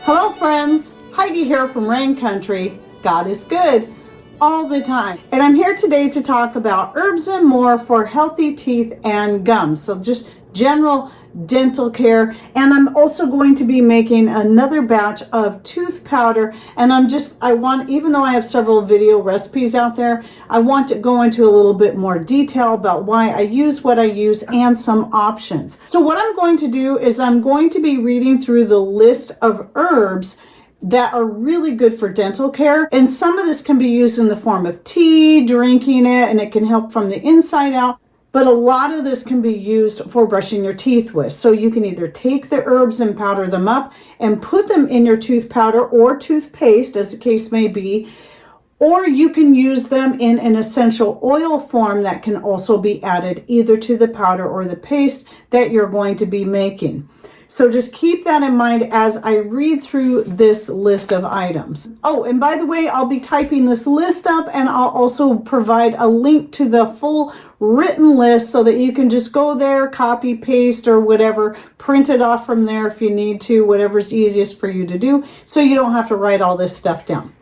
Hello friends, Heidi here from Rain Country. God is good all the time. And I'm here today to talk about herbs and more for healthy teeth and gums. So just general dental care. And I'm also going to be making another batch of tooth powder. And even though I have several video recipes out there, I want to go into a little bit more detail about why I use what I use and some options. So what I'm going to do is I'm going to be reading through the list of herbs that are really good for dental care. And some of this can be used in the form of tea, drinking it, and it can help from the inside out. But a lot of this can be used for brushing your teeth with. So you can either take the herbs and powder them up and put them in your tooth powder or toothpaste, as the case may be, or you can use them in an essential oil form that can also be added either to the powder or the paste that you're going to be making. So just keep that in mind as I read through this list of items. Oh, and by the way, I'll be typing this list up and I'll also provide a link to the full written list so that you can just go there, copy, paste, or whatever, print it off from there if you need to, whatever's easiest for you to do, so you don't have to write all this stuff down.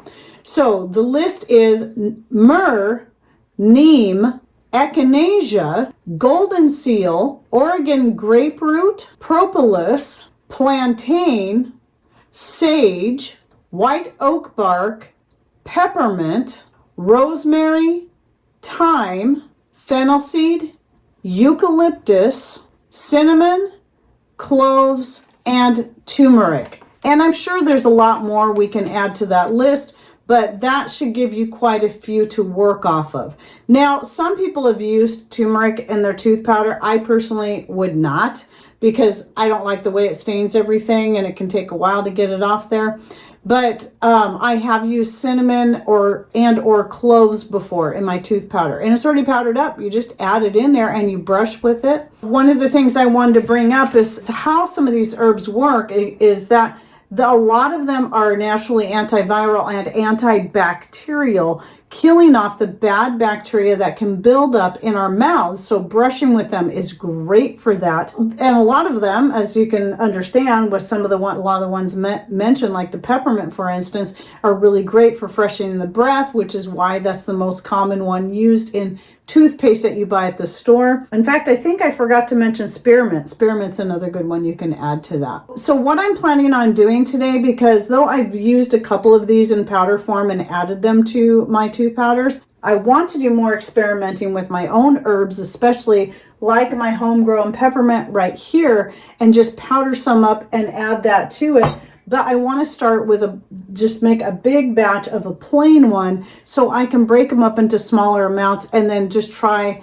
So the list is myrrh, neem, echinacea, golden seal, Oregon grapefruit, propolis, plantain, sage, white oak bark, peppermint, rosemary, thyme, fennel seed, eucalyptus, cinnamon, cloves, and turmeric. And I'm sure there's a lot more we can add to that list, but that should give you quite a few to work off of. Now, some people have used turmeric in their tooth powder. I personally would not, because I don't like the way it stains everything and it can take a while to get it off there. But I have used cinnamon or cloves before in my tooth powder, and it's already powdered up. You just add it in there and you brush with it. One of the things I wanted to bring up is how some of these herbs work is that a lot of them are naturally antiviral and antibacterial, killing off the bad bacteria that can build up in our mouths. So brushing with them is great for that. And a lot of them, as you can understand, with a lot of the ones mentioned, like the peppermint, for instance, are really great for freshening the breath, which is why that's the most common one used in toothpaste that you buy at the store. In fact, I think I forgot to mention spearmint. Spearmint's another good one you can add to that. So what I'm planning on doing today, because though I've used a couple of these in powder form and added them to my tooth powders, I want to do more experimenting with my own herbs, especially like my homegrown peppermint right here, and just powder some up and add that to it. But I want to start with just make a big batch of a plain one so I can break them up into smaller amounts and then just try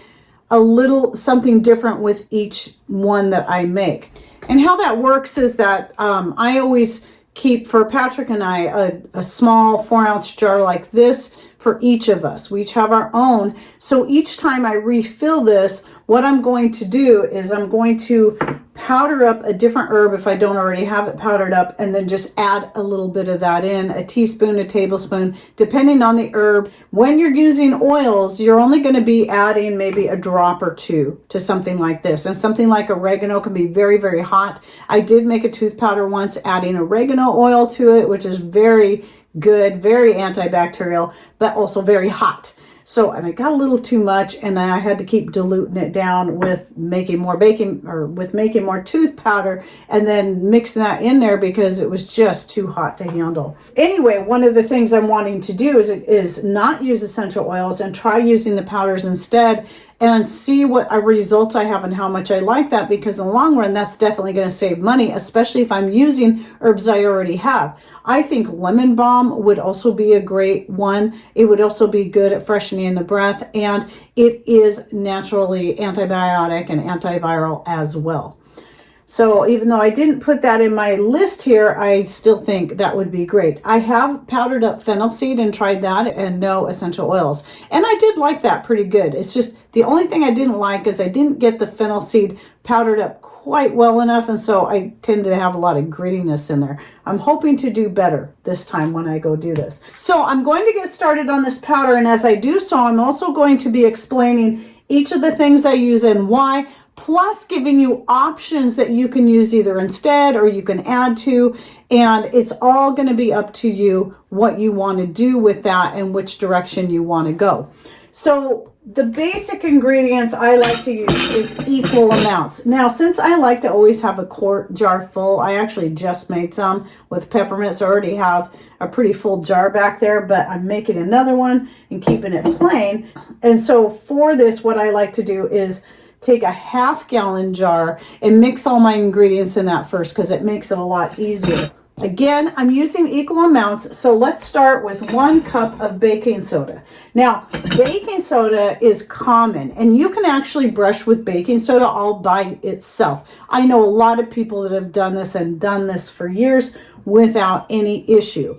a little something different with each one that I make. And how that works is that I always keep, for Patrick and I, a small 4-ounce jar like this for each of us. We each have our own. So each time I refill this, what I'm going to do is I'm going to powder up a different herb if I don't already have it powdered up, and then just add a little bit of that in, a teaspoon, a tablespoon, depending on the herb. When you're using oils, you're only going to be adding maybe a drop or two to something like this. And something like oregano can be very, very hot. I did make a tooth powder once adding oregano oil to it, which is very good, very antibacterial, but also very hot. So, and it got a little too much, and I had to keep diluting it down with making more tooth powder, and then mixing that in there because it was just too hot to handle. Anyway, one of the things I'm wanting to do is not use essential oils and try using the powders instead, and see what results I have and how much I like that, because in the long run, that's definitely going to save money, especially if I'm using herbs I already have. I think lemon balm would also be a great one. It would also be good at freshening the breath, and it is naturally antibiotic and antiviral as well. So even though I didn't put that in my list here, I still think that would be great. I have powdered up fennel seed and tried that, and no essential oils. And I did like that pretty good. It's just the only thing I didn't like is I didn't get the fennel seed powdered up quite well enough, and so I tend to have a lot of grittiness in there. I'm hoping to do better this time when I go do this. So I'm going to get started on this powder, and as I do so, I'm also going to be explaining each of the things I use and why, plus giving you options that you can use either instead or you can add to. And it's all going to be up to you what you want to do with that and which direction you want to go. So the basic ingredients I like to use is equal amounts. Now, since I like to always have a quart jar full, I actually just made some with peppermints. I already have a pretty full jar back there, but I'm making another one and keeping it plain. And so for this, what I like to do is take a 1/2 gallon jar and mix all my ingredients in that first, because it makes it a lot easier. Again, I'm using equal amounts, so let's start with 1 cup of baking soda. Now, baking soda is common, and you can actually brush with baking soda all by itself. I know a lot of people that have done this and done this for years without any issue.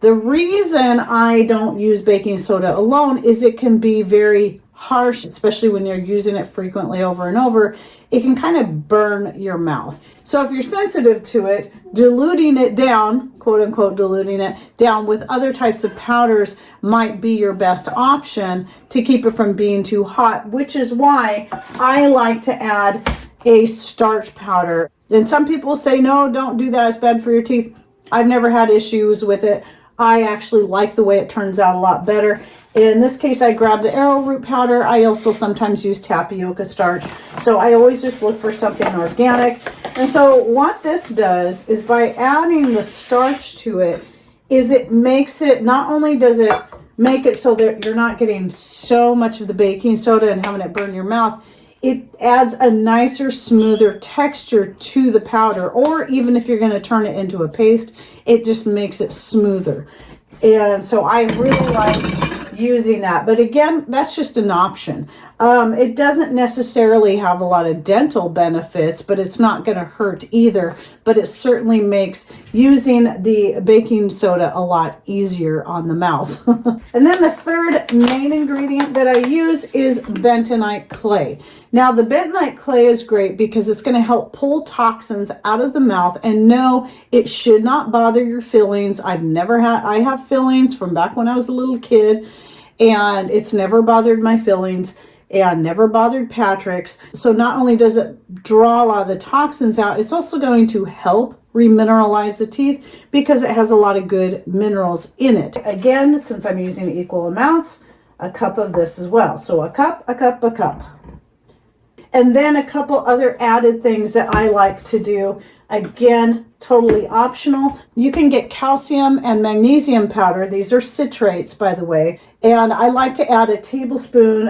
The reason I don't use baking soda alone is it can be very harsh, especially when you're using it frequently over and over. It can kind of burn your mouth. So if you're sensitive to it, diluting it down, quote unquote diluting it down with other types of powders might be your best option to keep it from being too hot, which is why I like to add a starch powder. And some people say, no, don't do that, it's bad for your teeth. I've never had issues with it. I actually like the way it turns out a lot better. In this case, I grabbed the arrowroot powder. I also sometimes use tapioca starch. So I always just look for something organic. And so what this does is by adding the starch to it, is it makes it, not only does it make it so that you're not getting so much of the baking soda and having it burn your mouth, it adds a nicer, smoother texture to the powder. Or even if you're going to turn it into a paste, it just makes it smoother. And so I really like using that. But again, that's just an option. It doesn't necessarily have a lot of dental benefits, but it's not going to hurt either. But it certainly makes using the baking soda a lot easier on the mouth. And then the third main ingredient that I use is bentonite clay. Now, the bentonite clay is great because it's going to help pull toxins out of the mouth. And no, it should not bother your fillings. I have fillings from back when I was a little kid, and it's never bothered my fillings and never bothered Patrick's. So not only does it draw a lot of the toxins out, it's also going to help remineralize the teeth because it has a lot of good minerals in it. Again, since I'm using equal amounts, a cup of this as well. So a cup, a cup, a cup. And then a couple other added things that I like to do. Again, totally optional. You can get calcium and magnesium powder. These are citrates, by the way. And I like to add a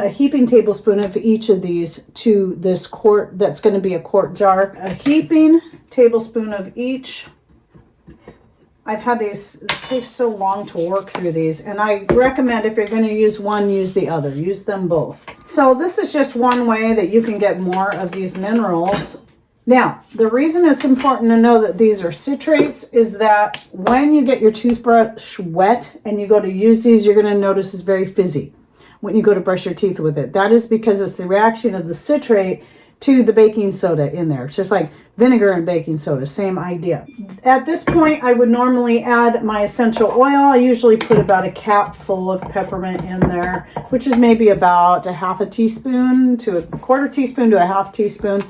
heaping tablespoon of each of these to this quart. That's going to be a quart jar. A heaping tablespoon of each. I've had these, it takes so long to work through these, and I recommend if you're going to use one, use the other. Use them both. So this is just one way that you can get more of these minerals. Now, the reason it's important to know that these are citrates is that when you get your toothbrush wet and you go to use these, you're going to notice it's very fizzy when you go to brush your teeth with it. That is because it's the reaction of the citrate to the baking soda in there. It's just like vinegar and baking soda, same idea. At this point, I would normally add my essential oil. I usually put about a cap full of peppermint in there, which is maybe about a 1/2 teaspoon to a 1/4 teaspoon to a 1/2 teaspoon.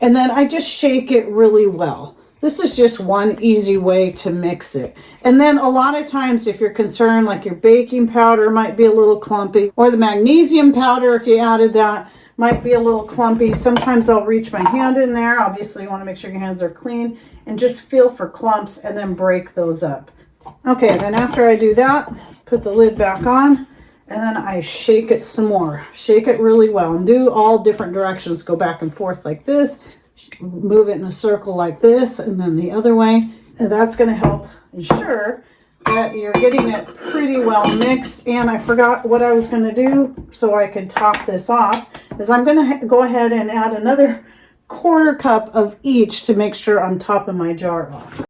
And then I just shake it really well. This is just one easy way to mix it. And then a lot of times if you're concerned, like your baking powder might be a little clumpy, or the magnesium powder, if you added that, might be a little clumpy. Sometimes I'll reach my hand in there. Obviously you want to make sure your hands are clean and just feel for clumps and then break those up. Okay, then after I do that, put the lid back on and then I shake it some more. Shake it really well and do all different directions. Go back and forth like this, move it in a circle like this, and then the other way. And that's going to help ensure that you're getting it pretty well mixed. And I forgot what I was going to do so I could top this off, is I'm going to go ahead and add another 1/4 cup of each to make sure I'm topping my jar off.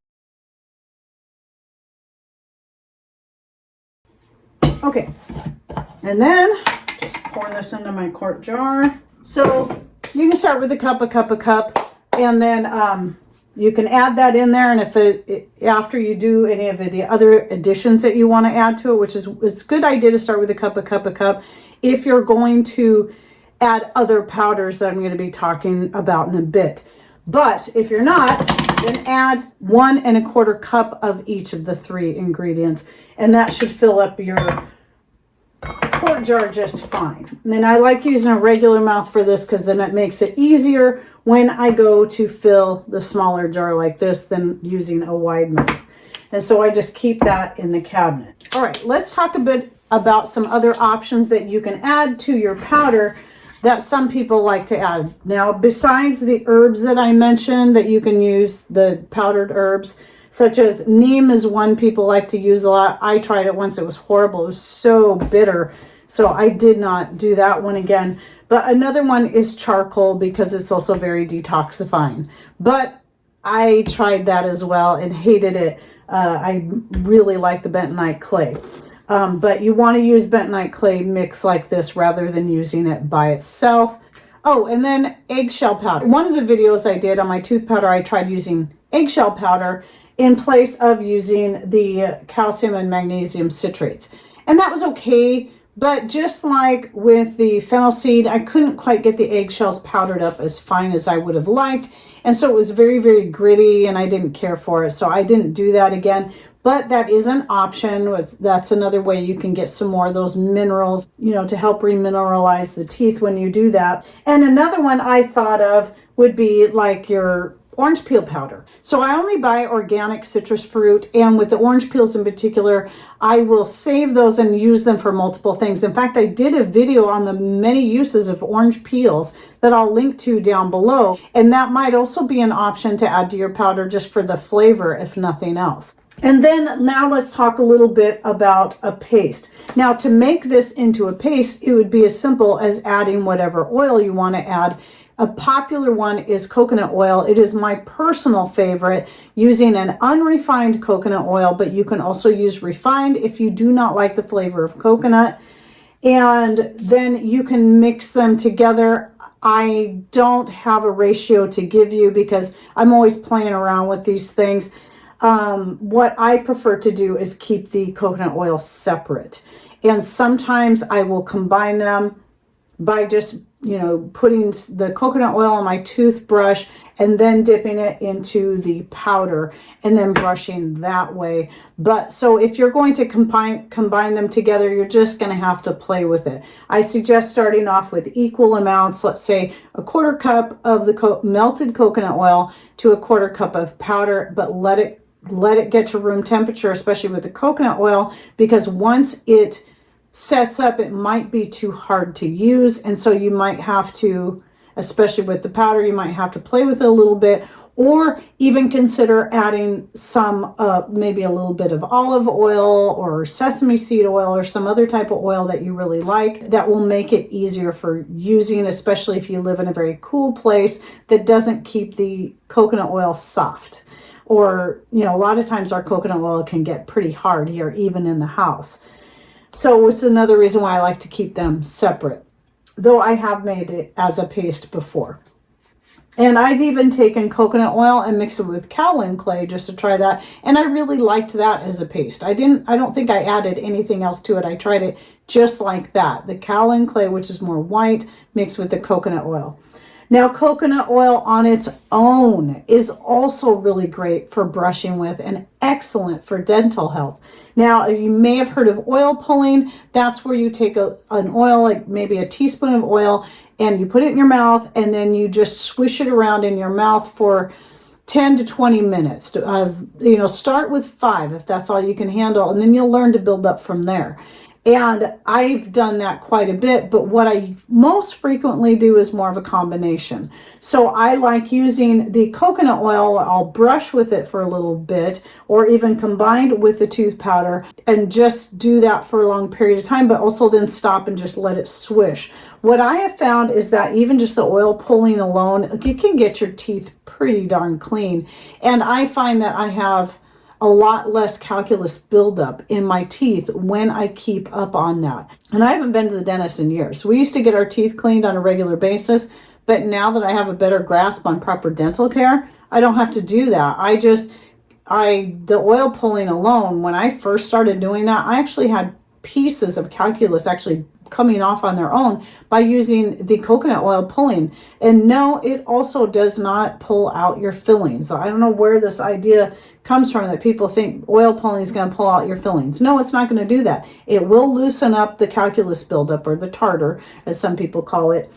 Okay, and then just pour this into my quart jar. So you can start with a cup, and then you can add that in there. And if after you do any of the other additions that you want to add to it, which is, it's a good idea to start with a cup. If you're going to add other powders that I'm going to be talking about in a bit. But if you're not, then add 1 1/4 cup of each of the 3 ingredients, and that should fill up your quart jar just fine. And I like using a regular mouth for this because then it makes it easier when I go to fill the smaller jar like this than using a wide mouth. And so I just keep that in the cabinet. All right, let's talk a bit about some other options that you can add to your powder that some people like to add. Now, besides the herbs that I mentioned that you can use, the powdered herbs, such as neem is one people like to use a lot. I tried it once. It was horrible. It was so bitter. So I did not do that one again. But another one is charcoal because it's also very detoxifying. But I tried that as well and hated it. I really like the bentonite clay. But you want to use bentonite clay mix like this rather than using it by itself. Oh, and then eggshell powder. One of the videos I did on my tooth powder, I tried using eggshell powder in place of using the calcium and magnesium citrates. And that was okay, but just like with the fennel seed, I couldn't quite get the eggshells powdered up as fine as I would have liked. And so it was very, very gritty and I didn't care for it. So I didn't do that again. But that is an option. That's another way you can get some more of those minerals, you know, to help remineralize the teeth when you do that. And another one I thought of would be like your orange peel powder. So I only buy organic citrus fruit, and with the orange peels in particular, I will save those and use them for multiple things. In fact, I did a video on the many uses of orange peels that I'll link to down below, and that might also be an option to add to your powder just for the flavor, if nothing else. And then now let's talk a little bit about a paste. Now, to make this into a paste, it would be as simple as adding whatever oil you want to add. A popular one is coconut oil. It is my personal favorite, using an unrefined coconut oil, but you can also use refined if you do not like the flavor of coconut. And then you can mix them together. I don't have a ratio to give you because I'm always playing around with these things. What I prefer to do is keep the coconut oil separate. And sometimes I will combine them by just, you know, putting the coconut oil on my toothbrush and then dipping it into the powder and then brushing that way. But so if you're going to combine them together, you're just going to have to play with it. I suggest starting off with equal amounts, let's say 1/4 cup of the melted coconut oil to 1/4 cup of powder, but let it get to room temperature, especially with the coconut oil, because once it sets up, it might be too hard to use. And so you might have to, especially with the powder, you might have to play with it a little bit, or even consider adding some, maybe a little bit of olive oil or sesame seed oil or some other type of oil that you really like that will make it easier for using, especially if you live in a very cool place that doesn't keep the coconut oil soft. Or, you know, a lot of times our coconut oil can get pretty hard here, even in the house. So it's another reason why I like to keep them separate, though I have made it as a paste before. And I've even taken coconut oil and mixed it with kaolin clay just to try that. And I really liked that as a paste. I don't think I added anything else to it. I tried it just like that. The kaolin clay, which is more white, mixed with the coconut oil. Now, coconut oil on its own is also really great for brushing with and excellent for dental health. Now, you may have heard of oil pulling. That's where you take an oil, like maybe a teaspoon of oil, and you put it in your mouth, and then you just swish it around in your mouth for 10 to 20 minutes. Start with 5 if that's all you can handle, and then you'll learn to build up from there. And I've done that quite a bit, but what I most frequently do is more of a combination. So I like using the coconut oil. I'll brush with it for a little bit, or even combined with the tooth powder, and just do that for a long period of time, but also then stop and just let it swish. What I have found is that even just the oil pulling alone, you can get your teeth pretty darn clean. And I find that I have a lot less calculus buildup in my teeth when I keep up on that. And I haven't been to the dentist in years. We used to get our teeth cleaned on a regular basis, but now that I have a better grasp on proper dental care, I don't have to do that. The oil pulling alone, when I first started doing that, I actually had pieces of calculus actually coming off on their own by using the coconut oil pulling. And no, it also does not pull out your fillings. So I don't know where this idea comes from that people think oil pulling is going to pull out your fillings. No, it's not going to do that. It will loosen up the calculus buildup, or the tartar, as some people call it,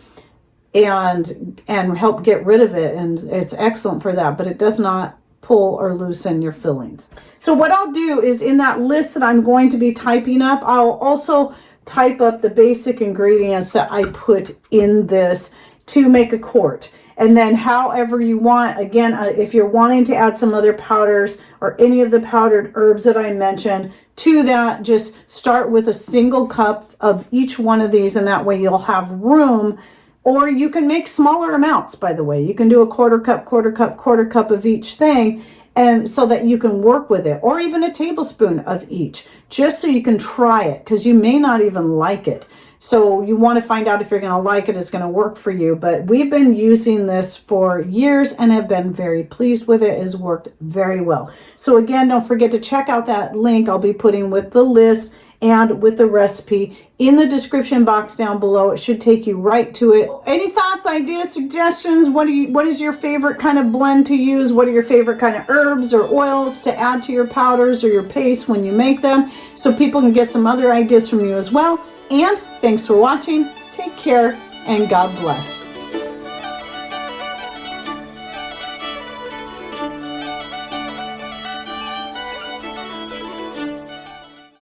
and help get rid of it. And it's excellent for that, but it does not pull or loosen your fillings. So what I'll do is, in that list that I'm going to be typing up, I'll also type up the basic ingredients that I put in this to make a quart. And then however you want, again, if you're wanting to add some other powders or any of the powdered herbs that I mentioned to that, just start with a single cup of each one of these, and that way you'll have room. Or you can make smaller amounts, by the way. You can do a quarter cup of each thing, and so that you can work with it, or even a tablespoon of each, just so you can try it, because you may not even like it. So you want to find out if you're going to like it, it's going to work for you. But we've been using this for years and have been very pleased with it. It has worked very well. So again, don't forget to check out that link I'll be putting with the list and with the recipe in the description box down below. It should take you right to it. Any thoughts, ideas, suggestions? What is your favorite kind of blend to use? What are your favorite kind of herbs or oils to add to your powders or your paste when you make them, so people can get some other ideas from you as well? And thanks for watching. Take care and God bless.